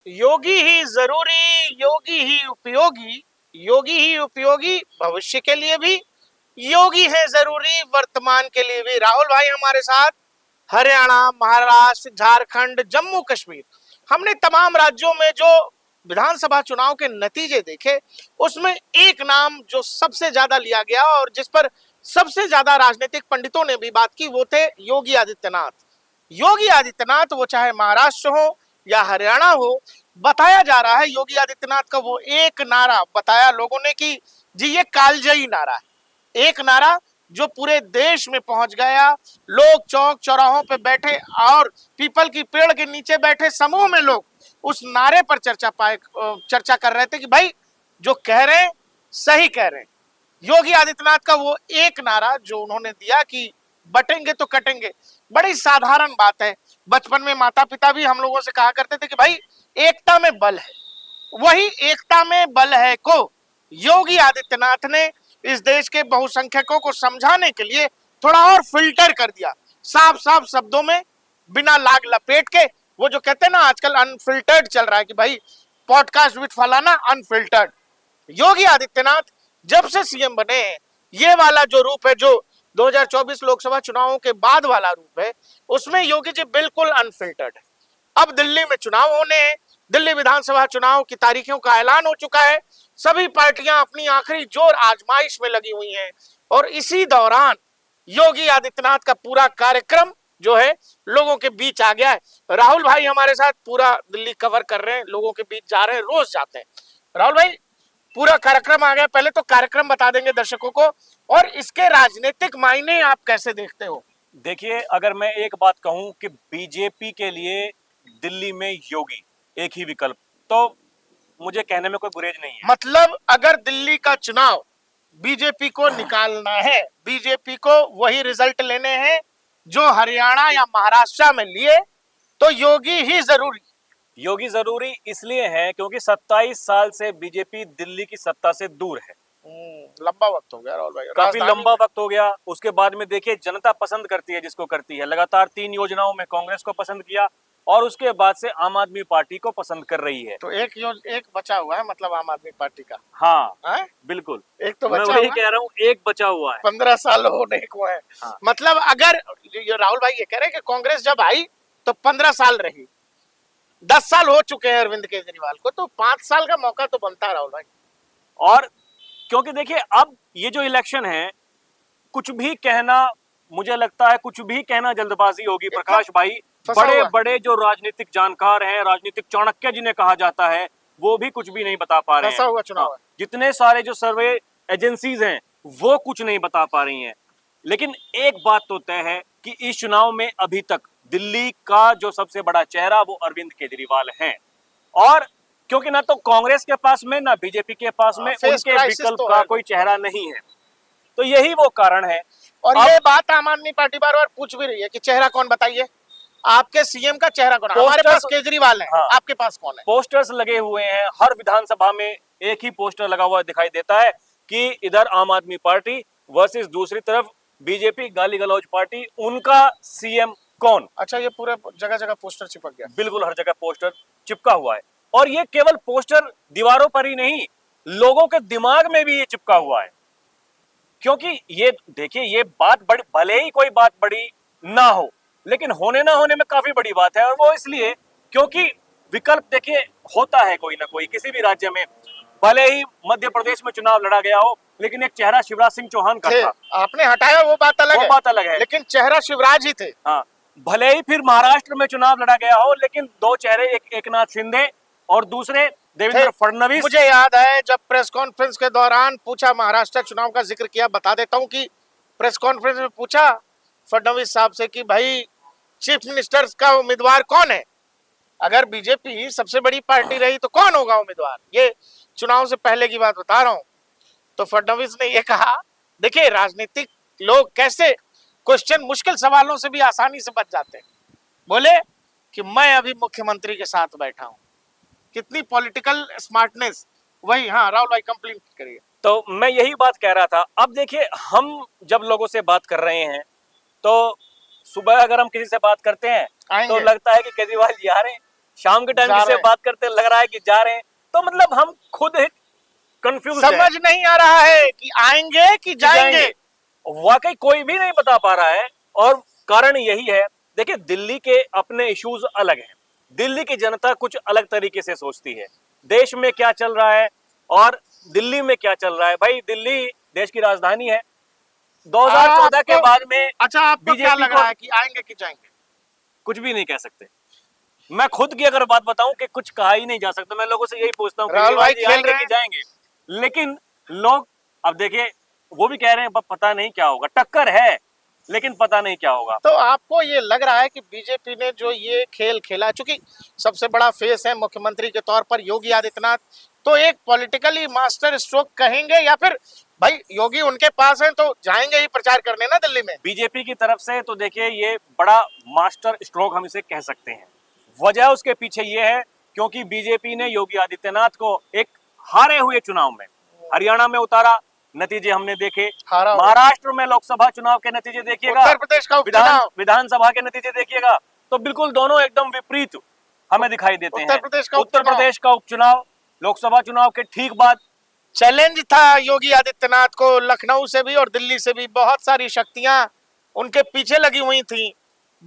योगी ही जरूरी, योगी ही उपयोगी भविष्य के लिए भी, योगी है जरूरी वर्तमान के लिए भी। राहुल भाई हमारे साथ हरियाणा, महाराष्ट्र, झारखंड, जम्मू कश्मीर, हमने तमाम राज्यों में जो विधानसभा चुनाव के नतीजे देखे, उसमें एक नाम जो सबसे ज्यादा लिया गया और जिस पर सबसे ज्यादा राजनीतिक पंडितों ने भी बात की, वो थे योगी आदित्यनाथ। योगी आदित्यनाथ, वो चाहे महाराष्ट्र हो या हरियाणा हो, बताया जा रहा है योगी आदित्यनाथ का वो एक नारा बताया लोगों ने कि जी ये कालजयी नारा है। एक नारा जो पूरे देश में पहुंच गया। लोग चौक चौराहों पे बैठे और पीपल की पेड़ के नीचे बैठे समूह में लोग उस नारे पर चर्चा कर रहे थे कि भाई जो कह रहे हैं सही कह रहे हैं। योगी आदित्यनाथ का वो एक नारा जो उन्होंने दिया कि बटेंगे तो कटेंगे, बड़ी साधारण बात है। बचपन में माता पिता भी हम लोगों से कहा करते थे कि भाई एकता में बल है, वही एकता में बल है को योगी आदित्यनाथ ने इस देश के बहुसंख्यकों को समझाने के लिए थोड़ा और फिल्टर कर दिया, साफ साफ शब्दों में, बिना लाग लपेट के। वो जो कहते हैं ना आजकल अनफिल्टर्ड चल रहा है कि भाई पॉडकास्ट विद फलाना अनफिल्टर्ड। योगी आदित्यनाथ जब से सीएम बने हैं, ये वाला जो रूप है जो 2024 लोकसभा चुनावों के बाद वाला रूप है, उसमें योगी जी बिल्कुल अनफिल्टर्ड है। अब दिल्ली में चुनाव होने हैं, दिल्ली विधानसभा चुनाव की तारीखों का ऐलान हो चुका है। सभी पार्टियां अपनी आखिरी जोर आजमाइश में लगी हुई हैं और इसी दौरान योगी आदित्यनाथ का पूरा कार्यक्रम जो है लोगों के बीच आ गया है। राहुल भाई हमारे साथ पूरा दिल्ली कवर कर रहे हैं, लोगों के बीच जा रहे हैं, रोज जाते हैं। राहुल भाई पूरा कार्यक्रम आ गया, पहले तो कार्यक्रम बता देंगे दर्शकों को और इसके राजनीतिक मायने आप कैसे देखते हो? देखिए, अगर मैं एक बात कहूं कि बीजेपी के लिए दिल्ली में योगी एक ही विकल्प, तो मुझे कहने में कोई गुरेज नहीं है। मतलब अगर दिल्ली का चुनाव बीजेपी को निकालना है, बीजेपी को वही रिजल्ट लेने हैं जो हरियाणा या महाराष्ट्र में लिए, तो योगी ही जरूरी। योगी जरूरी इसलिए है क्योंकि 27 साल से बीजेपी दिल्ली की सत्ता से दूर है। लंबा वक्त हो गया राहुल भाई, काफी लंबा वक्त हो गया। उसके बाद में देखिए, जनता पसंद करती है जिसको करती है। लगातार 3 योजनाओं में कांग्रेस को पसंद किया और उसके बाद से आम आदमी पार्टी को पसंद कर रही है। तो एक बचा हुआ है, मतलब आम आदमी पार्टी का। हाँ है? बिल्कुल, एक तो मैं बचा वही हुआ, कह रहा हूँ, एक बचा हुआ है। 15 साल होने को है। हाँ। मतलब अगर राहुल भाई ये कह रहे हैं कि कांग्रेस जब आई तो 15 साल रही, 10 साल हो चुके हैं अरविंद केजरीवाल को, तो 5 साल का मौका तो बनता है राहुल भाई। और क्योंकि देखिए, अब ये जो इलेक्शन है, कुछ भी कहना, मुझे लगता है कुछ भी कहना जल्दबाजी होगी। प्रकाश भाई, बड़े बड़े जो राजनीतिक जानकार हैं, राजनीतिक चाणक्य जिन्हें कहा जाता है, वो भी कुछ भी नहीं बता पा रहे हैं। हुआ चुनाव है। जितने सारे जो सर्वे एजेंसीज हैं वो कुछ नहीं बता पा रही हैं। लेकिन एक बात तो तय है कि इस चुनाव में अभी तक दिल्ली का जो सबसे बड़ा चेहरा वो अरविंद केजरीवाल हैं। और क्योंकि ना तो कांग्रेस के पास में ना बीजेपी के पास में उनके विकल्प का कोई चेहरा नहीं है, तो यही वो कारण है। और ये बात आम आदमी पार्टी बार बार पूछ भी रही है कि चेहरा कौन बताइए, आपके सीएम का चेहरा कौन? हमारे पास केजरीवाल है। हाँ। आपके पास कौन है? पोस्टर्स लगे हुए हैं हर विधानसभा में, एक ही पोस्टर लगा हुआ दिखाई देता है कि इधर आम आदमी पार्टी वर्सेस दूसरी तरफ बीजेपी गाली गलौज पार्टी, उनका सीएम कौन। अच्छा, ये पूरे जगह जगह पोस्टर चिपक गया? बिल्कुल, हर जगह पोस्टर चिपका हुआ है। और ये केवल पोस्टर दीवारों पर ही नहीं, लोगों के दिमाग में भी ये चिपका हुआ है। क्योंकि ये देखिए, ये बात बड़ी, भले ही कोई बात बड़ी ना हो, लेकिन होने ना होने में काफी बड़ी बात है। और वो इसलिए क्योंकि विकल्प देखिए होता है कोई ना कोई किसी भी राज्य में। भले ही मध्य प्रदेश में चुनाव लड़ा गया हो, लेकिन एक चेहरा शिवराज सिंह चौहान का था। आपने हटाया, वो बात अलग है, लेकिन चेहरा शिवराज ही थे। हाँ, भले ही फिर महाराष्ट्र में चुनाव लड़ा गया हो, लेकिन दो चेहरे, एक एकनाथ शिंदे और दूसरे देवेंद्र फडणवीस। मुझे याद है जब प्रेस कॉन्फ्रेंस के दौरान पूछा, महाराष्ट्र चुनाव का जिक्र किया, बता देता हूं कि प्रेस कॉन्फ्रेंस में पूछा फडणवीस साहब से कि भाई चीफ मिनिस्टर का उम्मीदवार कौन है? अगर बीजेपी सबसे बड़ी पार्टी रही तो कौन होगा उम्मीदवार? ये चुनाव से पहले की बात बता रहा हूं। तो फडणवीस ने ये कहा, देखिए राजनीतिक लोग कैसे क्वेश्चन, मुश्किल सवालों से भी आसानी से बच जाते हैं। बोले कि मैं अभी मुख्यमंत्री के साथ बैठा हूं। कितनी पॉलिटिकल स्मार्टनेस। वही, हाँ राहुल भाई कंप्लीट करिए। तो मैं यही बात कह रहा था। अब देखिए, हम जब लोगों से बात कर रहे हैं तो सुबह अगर हम किसी से बात करते हैं तो लगता है कि केजरीवाल जी आ रहे हैं, शाम के टाइम जा जिससे रहे हैं। बात करते लग रहा है कि जा रहे हैं, तो मतलब हम खुद कंफ्यूज समझ नहीं आ रहा है कि आएंगे कि जाएंगे। वाकई कोई भी नहीं बता पा रहा है। और कारण यही है, देखिए दिल्ली के अपने इश्यूज अलग हैं, दिल्ली की जनता कुछ अलग तरीके से सोचती है, देश में क्या चल रहा है और दिल्ली में क्या चल रहा है। भाई दिल्ली देश की राजधानी है। 2014 के बाद में अच्छा, आपको क्या बीजेपी लग रहा है कि आएंगे कि जाएंगे? कुछ भी नहीं कह सकते। मैं खुद की अगर बात बताऊं कि कुछ कहा ही नहीं जा सकता, मैं लोगों से यही पूछता हूं राहुल भाई केजरीवाल जी खेल आएंगे रहे कि हैं। जाएंगे, लेकिन लोग अब देखिए वो भी कह रहे हैं पता नहीं क्या होगा, टक्कर है लेकिन पता नहीं क्या होगा। तो आपको ये लग रहा है कि बीजेपी ने जो ये खेल खेला, चूंकि सबसे बड़ा फेस है मुख्यमंत्री के तौर पर योगी आदित्यनाथ, तो एक पॉलिटिकली मास्टर स्ट्रोक कहेंगे, या फिर भाई योगी उनके पास है तो जाएंगे ही प्रचार करने ना दिल्ली में? बीजेपी की तरफ से तो देखिए ये बड़ा मास्टर स्ट्रोक हम इसे कह सकते हैं। वजह उसके पीछे ये है क्योंकि बीजेपी ने योगी आदित्यनाथ को एक हारे हुए चुनाव में हरियाणा में उतारा, नतीजे हमने देखे। हारा हुआ। महाराष्ट्र में लोकसभा चुनाव के नतीजे देखिएगा, उत्तर प्रदेश का उपचुनाव, विधानसभा के नतीजे देखिएगा, तो बिल्कुल दोनों एकदम विपरीत हमें दिखाई देते हैं। उत्तर प्रदेश का उपचुनाव लोकसभा चुनाव के ठीक बाद चैलेंज था योगी आदित्यनाथ को, लखनऊ से भी और दिल्ली से भी बहुत सारी शक्तियां उनके पीछे लगी हुई थी।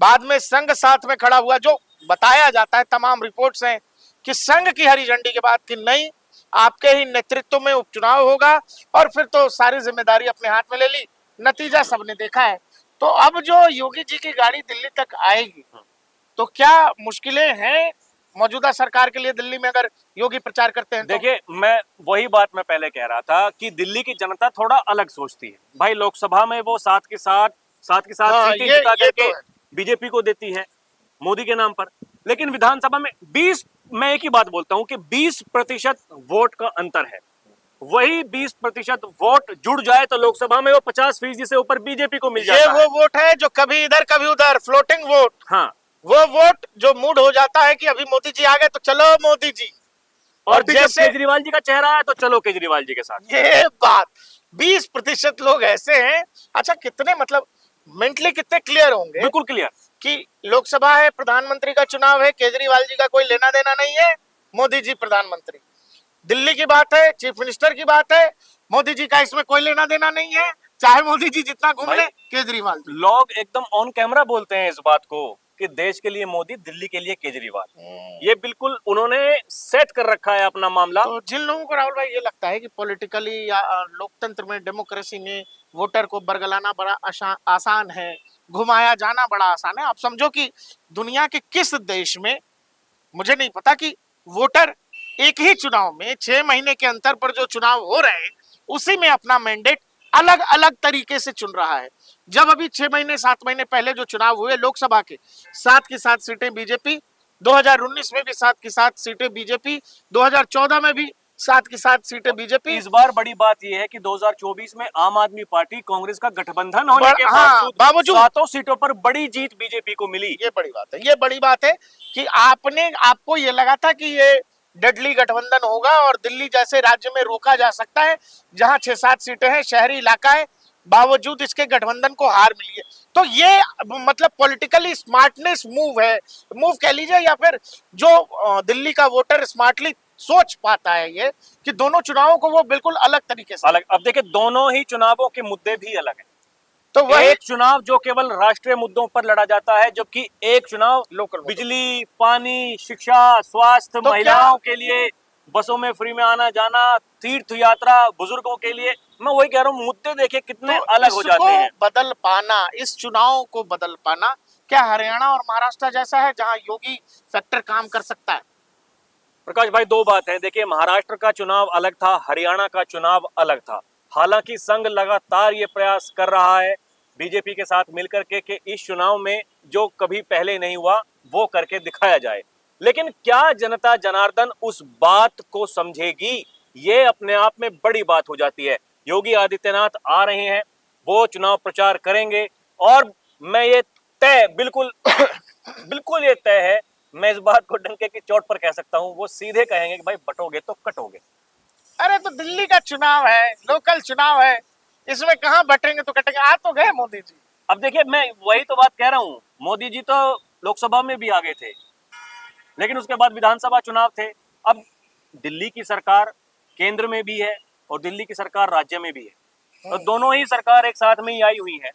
बाद में संघ साथ में खड़ा हुआ, जो बताया जाता है, तमाम रिपोर्ट्स हैं कि संघ की हरी झंडी के बाद कि नहीं, आपके ही नेतृत्व में उपचुनाव होगा, और फिर तो सारी जिम्मेदारी अपने हाथ में ले ली। नतीजा सबने देखा है। तो अब जो योगी जी की गाड़ी दिल्ली तक आएगी, तो क्या मुश्किलें हैं मौजूदा सरकार के लिए दिल्ली में अगर योगी प्रचार करते हैं तो? देखिए मैं वही बात मैं पहले कह रहा था कि दिल्ली की जनता थोड़ा अलग सोचती है। भाई लोकसभा में वो साथ के साथ हाँ, सीटें जिता ये करके तो है। बीजेपी को देती है मोदी के नाम पर, लेकिन विधानसभा में 20, मैं एक ही बात बोलता हूं कि 20% वोट का अंतर है। वही 20% वोट जुड़ जाए तो लोकसभा में वो 50% से ऊपर बीजेपी को मिल ये जाता है। वो वोट है जो कभी इधर कभी उधर, फ्लोटिंग वोट। हाँ, वो वोट जो मूड हो जाता है कि अभी मोदी जी आ गए तो चलो मोदी जी। और फिर जब जैसे केजरीवाल जी का चेहरा है तो चलो केजरीवाल जी के साथ। ये बात, 20% लोग ऐसे हैं। अच्छा, कितने मतलब मेंटली कितने क्लियर होंगे बिल्कुल क्लियर। कि लोकसभा है, प्रधानमंत्री का चुनाव है, केजरीवाल जी का कोई लेना देना नहीं है, मोदी जी प्रधानमंत्री। दिल्ली की बात है, चीफ मिनिस्टर की बात है, मोदी जी का इसमें कोई लेना देना नहीं है, चाहे मोदी जी जितना घूम भाई, ले, केजरीवाल जी। लोग एकदम ऑन कैमरा बोलते हैं इस बात को कि देश के लिए मोदी, दिल्ली के लिए केजरीवाल। ये बिल्कुल उन्होंने सेट कर रखा है अपना मामला। तो जिन लोगों को राहुल भाई ये लगता है कि पॉलिटिकली या लोकतंत्र में, डेमोक्रेसी में वोटर को बरगलाना बड़ा आसान है, घुमाया जाना बड़ा आसान है, आप समझो कि दुनिया के किस देश में, मुझे नहीं पता, कि वोटर एक ही चुनाव में 6 महीने के अंतर पर जो चुनाव हो रहे हैं उसी में अपना मैंडेट अलग अलग तरीके से चुन रहा है। जब अभी 6 महीने 7 महीने पहले जो चुनाव हुए लोकसभा के, 7 की 7 सीटें बीजेपी, 2019 में भी 7 की 7 सीटें बीजेपी, 2014 में भी 7 की 7 सीटें बीजेपी। इस बार बड़ी बात यह है कि 2024 में आम आदमी पार्टी कांग्रेस का गठबंधन होने के बावजूद 7 सीटों पर बड़ी जीत बीजेपी को मिली। ये बड़ी बात है, ये बड़ी बात है कि आपको ये लगा था कि ये डेडली गठबंधन होगा और दिल्ली जैसे राज्य में रोका जा सकता है जहां 6-7 सीटें हैं, शहरी इलाका है, बावजूद इसके गठबंधन को हार मिली है। तो ये मतलब पॉलिटिकली स्मार्टनेस मूव है, मूव कह लीजिए, या फिर जो दिल्ली का वोटर स्मार्टली सोच पाता है ये कि दोनों चुनावों को वो बिल्कुल अलग तरीके से। अलग, अब देखिए दोनों ही चुनावों के मुद्दे भी अलग हैं। तो वही एक चुनाव जो केवल राष्ट्रीय मुद्दों पर लड़ा जाता है, जबकि एक चुनाव लोकल बिजली, पानी, शिक्षा, स्वास्थ्य, तो महिलाओं के लिए बसों में फ्री में आना जाना, तीर्थ यात्रा, बुजुर्गों के लिए, मैं वही कह रहा हूँ मुद्दे देखिए कितने तो अलग हो जाते हैं। बदल पाना, इस चुनाव को बदल पाना, क्या हरियाणा और महाराष्ट्र जैसा है जहां योगी फैक्टर काम कर सकता है? प्रकाश भाई, दो बात है। देखिए महाराष्ट्र का चुनाव अलग था, हरियाणा का चुनाव अलग था। हालांकि संघ लगातार ये प्रयास कर रहा है बीजेपी के साथ मिलकर के कि इस चुनाव में जो कभी पहले नहीं हुआ वो करके दिखाया जाए, लेकिन क्या जनता जनार्दन उस बात को समझेगी, ये अपने आप में बड़ी बात हो जाती है। योगी आदित्यनाथ आ रहे हैं, वो चुनाव प्रचार करेंगे, और मैं ये तय बिल्कुल बिल्कुल ये तय है, मैं इस बात को डंके की चोट पर कह सकता हूं, वो सीधे कहेंगे कि भाई बटोगे तो कटोगे। अरे तो दिल्ली का चुनाव है, लोकल चुनाव है, इसमें कहां बटेंगे तो कटेंगे। आ तो गए मोदी जी। अब देखिए मैं वही तो बात कह रहा हूं, मोदी जी तो लोकसभा में भी आ गए थे, लेकिन उसके बाद विधानसभा चुनाव थे। अब दिल्ली की सरकार केंद्र में भी है और दिल्ली की सरकार राज्य में भी है, तो दोनों ही सरकार एक साथ में ही आई हुई है।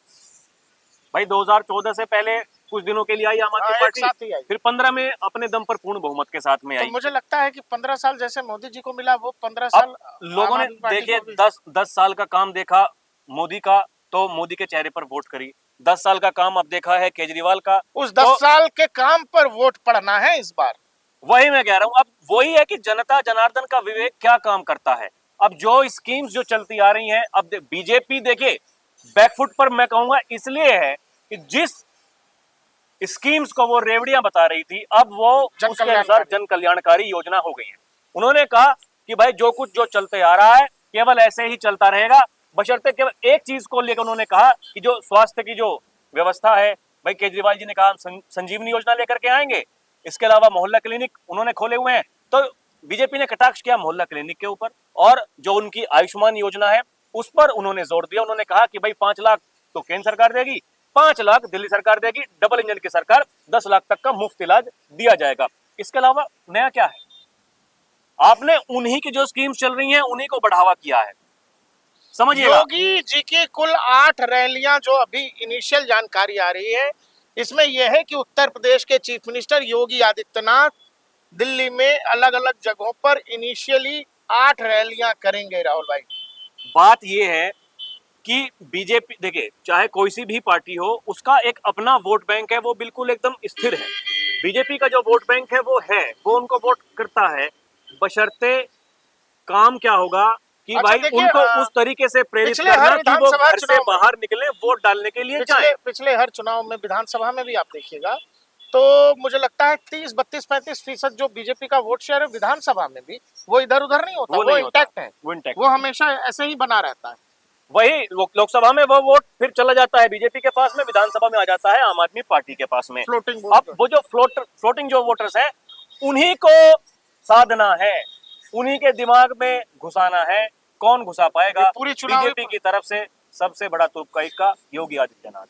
भाई 2014 से पहले कुछ दिनों के लिए आई आम आदमी हाँ, एक पार्टी, साथ ही आई। फिर 15 में अपने दम पर पूर्ण बहुमत के साथ में तो आई। मुझे लगता है कि 15 साल जैसे मोदी जी को मिला, वो 15 अब साल लोगों आम ने आदमी पार्टी देखिए को भी। 10 साल का काम देखा मोदी का, तो मोदी के चेहरे पर वोट करी। 10 साल का काम अब देखा है केजरीवाल का, उस 10 तो साल के काम पर वोट पड़ना है इस बार। वही मैं कह रहा हूं। अब वही है कि जनता जनार्दन का विवेक क्या काम करता है। अब जो स्कीम्स जो चलती आ रही हैं, अब बीजेपी देखिए बैकफुट पर मैं कहूंगा इसलिए है कि जिस स्कीम्स को वो रेवड़ियां बता रही थी, अब वो जन उसके अनुसार कल्याणकारी। जन कल्याणकारी योजना हो गई है। उन्होंने कहा कि भाई जो कुछ जो चलते आ रहा है केवल ऐसे ही चलता रहेगा, बशर्ते केवल एक चीज को लेकर उन्होंने कहा कि जो स्वास्थ्य की जो व्यवस्था है, भाई केजरीवाल जी ने कहा हम संजीवनी योजना लेकर के आएंगे, इसके अलावा मोहल्ला क्लिनिक उन्होंने खोले हुए हैं। तो बीजेपी ने कटाक्ष किया मोहल्ला क्लिनिक के ऊपर, और जो उनकी आयुष्मान योजना है उस पर उन्होंने जोर दिया। उन्होंने कहा कि भाई 5 लाख तो केंद्र सरकार देगी, 5 लाख दिल्ली सरकार देगी, डबल इंजन की सरकार, 10 लाख तक का मुफ्त इलाज दिया जाएगा। इसके अलावा नया क्या है? आपने उन्हीं की जो स्कीम्स चल रही हैं उन्हीं को बढ़ावा किया है, समझिएगा। योगी जी की कुल 8 रैलियां जो अभी इनिशियल जानकारी आ रही है, इसमें यह है कि उत्तर प्रदेश के चीफ मिनिस्टर योगी आदित्यनाथ दिल्ली में अलग अलग जगहों पर इनिशियली 8 रैलियां करेंगे। राहुल भाई, बात यह है कि बीजेपी देखिए चाहे कोई सी भी पार्टी हो, उसका एक अपना वोट बैंक है, वो बिल्कुल एकदम स्थिर है। बीजेपी का जो वोट बैंक है वो उनको वोट करता है, बशर्ते काम क्या होगा कि अच्छा, भाई देखिए, उनको उस तरीके से प्रेरित पिछले हर करना कि वो विधानसभा घर से चुनाव में, बाहर निकले वोट डालने के लिए जाएं। पिछले हर चुनाव में, विधानसभा में भी आप देखिएगा तो मुझे लगता है 30, 32, 35% जो बीजेपी का वोट शेयर है विधानसभा में भी, वो इधर उधर नहीं होता, वो इंटैक्ट है, वो इंटैक्ट, वो हमेशा ऐसे ही बना रहता है। वही लोकसभा में वो वोट फिर चला जाता है बीजेपी के पास में, विधानसभा में आ जाता है आम आदमी पार्टी के पास में। फ्लोटिंग अब वोट। वो जो फ्लोटिंग जो वोटर्स हैं, उन्हीं को साधना है, उन्हीं के दिमाग में घुसाना है। कौन घुसा पाएगा? पूरी चुनाव बीजेपी की तरफ से सबसे बड़ा तुक्का इक्का योगी आदित्यनाथ।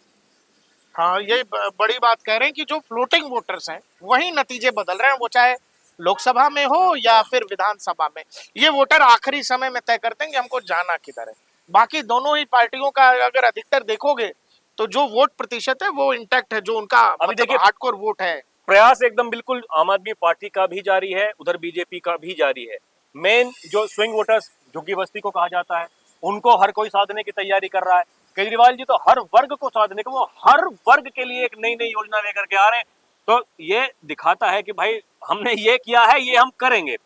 हाँ, ये बड़ी बात कह रहे हैं कि जो फ्लोटिंग वोटर्स हैं वही नतीजे बदल रहे हैं, वो चाहे लोकसभा में हो या फिर विधानसभा में। ये वोटर आखिरी समय में तय करते हैं कि हमको जाना किधर है। बाकी दोनों ही पार्टियों का अगर अधिकतर देखोगे तो जो वोट प्रतिशत है वो इंटैक्ट है, जो उनका अभी देखिए हार्डकोर वोट है। प्रयास एकदम बिल्कुल आम आदमी पार्टी का भी जारी है, उधर बीजेपी का भी जारी है। मेन जो स्विंग वोटर्स झुग्गी बस्ती को कहा जाता है, उनको हर कोई साधने की तैयारी कर रहा है। केजरीवाल जी तो हर वर्ग को साधने को, वो हर वर्ग के लिए एक नई नई योजना लेकर के आ रहे हैं। तो ये दिखाता है कि भाई हमने ये किया है, ये हम करेंगे।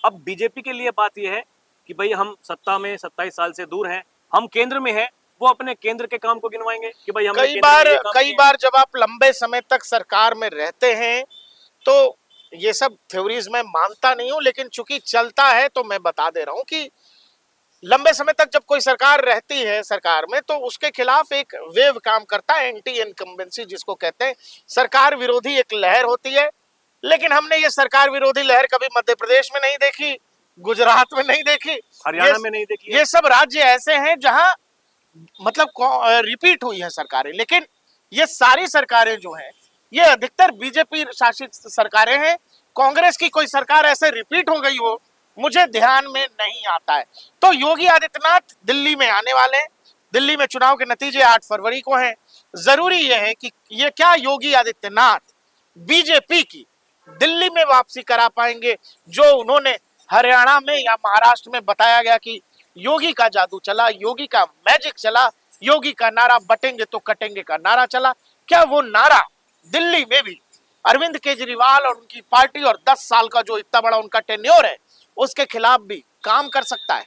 अब बीजेपी के लिए बात यह है कि भाई हम सत्ता में 27 साल से दूर हैं, हम केंद्र में हैं, वो अपने केंद्र के काम को गिनवाएंगे कि भाई हमने कई बार जब आप लंबे समय तक सरकार में रहते हैं तो ये सब थ्योरीज मैं मानता नहीं हूं, लेकिन चूंकि चलता है तो मैं बता दे रहा हूं कि लंबे समय तक जब कोई सरकार रहती है सरकार में, तो उसके खिलाफ एक वेव काम करता है, एंटी इनकम्बेंसी जिसको कहते हैं। सरकार विरोधी एक लहर होती है, लेकिन हमने ये सरकार विरोधी लहर कभी मध्य प्रदेश में नहीं देखी, गुजरात में नहीं देखी, हरियाणा में नहीं देखी। ये सब राज्य ऐसे हैं जहां मतलब रिपीट हुई है सरकारें, लेकिन ये सारी सरकारें जो हैं ये अधिकतर बीजेपी शासित सरकारें हैं। कांग्रेस की कोई सरकार ऐसे रिपीट हो गई हो मुझे ध्यान में नहीं आता है। तो योगी आदित्यनाथ दिल्ली में आने वाले हैं, दिल्ली में चुनाव के नतीजे 8 फरवरी को हैं। जरूरी यह है कि ये क्या योगी आदित्यनाथ बीजेपी की दिल्ली में वापसी करा पाएंगे, जो उन्होंने हरियाणा में या महाराष्ट्र में बताया गया कि योगी का जादू चला, योगी का मैजिक चला, योगी का नारा बटेंगे तो कटेंगे का नारा चला। क्या वो नारा दिल्ली में भी अरविंद केजरीवाल और उनकी पार्टी और 10 साल का जो इतना बड़ा उनका टेन्योर है उसके खिलाफ भी काम कर सकता है?